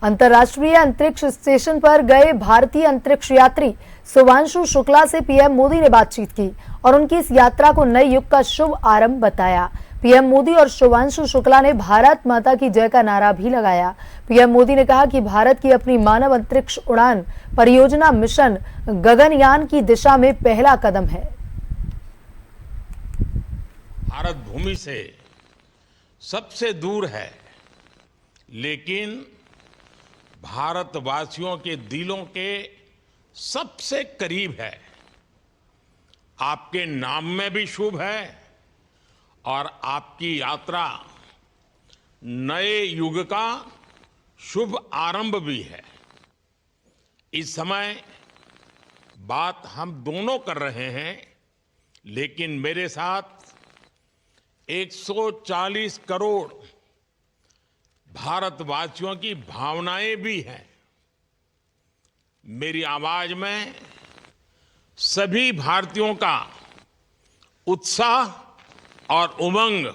अंतर्राष्ट्रीय अंतरिक्ष स्टेशन पर गए भारतीय अंतरिक्ष यात्री शुभांशु शुक्ला से पीएम मोदी ने बातचीत की और उनकी इस यात्रा को नए युग का शुभ आरंभ बताया। पीएम मोदी और शुभांशु शुक्ला ने भारत माता की जय का नारा भी लगाया। पीएम मोदी ने कहा कि भारत की अपनी मानव अंतरिक्ष उड़ान परियोजना मिशन गगनयान की दिशा में पहला कदम है। भारत भूमि से सबसे दूर है, लेकिन भारतवासियों के दिलों के सबसे करीब है। आपके नाम में भी शुभ है और आपकी यात्रा नए युग का शुभ आरंभ भी है। इस समय बात हम दोनों कर रहे हैं, लेकिन मेरे साथ 140 करोड़ भारतवासियों की भावनाएं भी हैं। मेरी आवाज में सभी भारतीयों का उत्साह और उमंग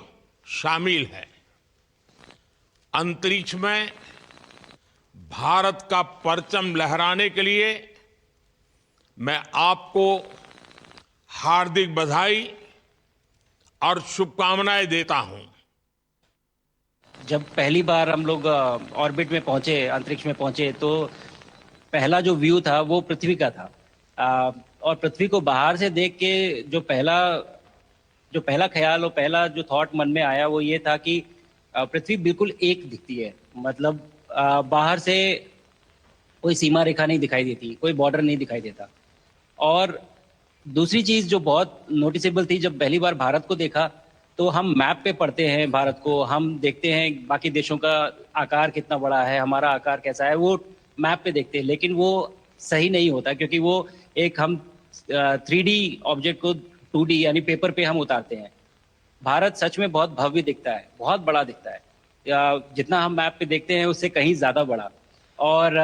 शामिल है। अंतरिक्ष में भारत का परचम लहराने के लिए मैं आपको हार्दिक बधाई और शुभकामनाएं देता हूं। जब पहली बार हम लोग ऑर्बिट में पहुंचे, अंतरिक्ष में पहुंचे, तो पहला जो व्यू था वो पृथ्वी का था। और पृथ्वी को बाहर से देख के जो पहला ख्याल और पहला जो थॉट मन में आया वो ये था कि पृथ्वी बिल्कुल एक दिखती है। मतलब बाहर से कोई सीमा रेखा नहीं दिखाई देती, कोई बॉर्डर नहीं दिखाई देता। और दूसरी चीज जो बहुत नोटिसेबल थी, जब पहली बार भारत को देखा तो हम मैप पे पढ़ते हैं भारत को, हम देखते हैं बाकी देशों का आकार कितना बड़ा है, हमारा आकार कैसा है, वो मैप पे देखते हैं। लेकिन वो सही नहीं होता, क्योंकि वो एक हम 3D ऑब्जेक्ट को 2D यानी पेपर पे हम उतारते हैं। भारत सच में बहुत भव्य दिखता है, बहुत बड़ा दिखता है, जितना हम मैप पे देखते हैं उससे कहीं ज्यादा बड़ा। और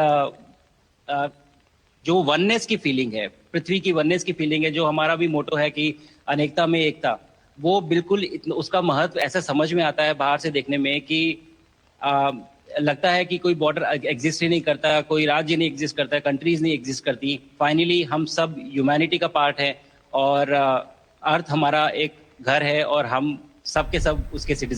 जो वननेस की फीलिंग है, पृथ्वी की वननेस की फीलिंग है, जो हमारा भी मोटो है कि अनेकता में एकता, वो बिल्कुल उसका महत्व ऐसा समझ में आता है बाहर से देखने में कि लगता है कि कोई बॉर्डर एग्जिस्ट ही नहीं करता, कोई राज्य नहीं एग्जिस्ट करता, कंट्रीज नहीं एग्जिस्ट करती। फाइनली हम सब ह्यूमैनिटी का पार्ट है और अर्थ हमारा एक घर है और हम सब के सब उसके सिटीजन।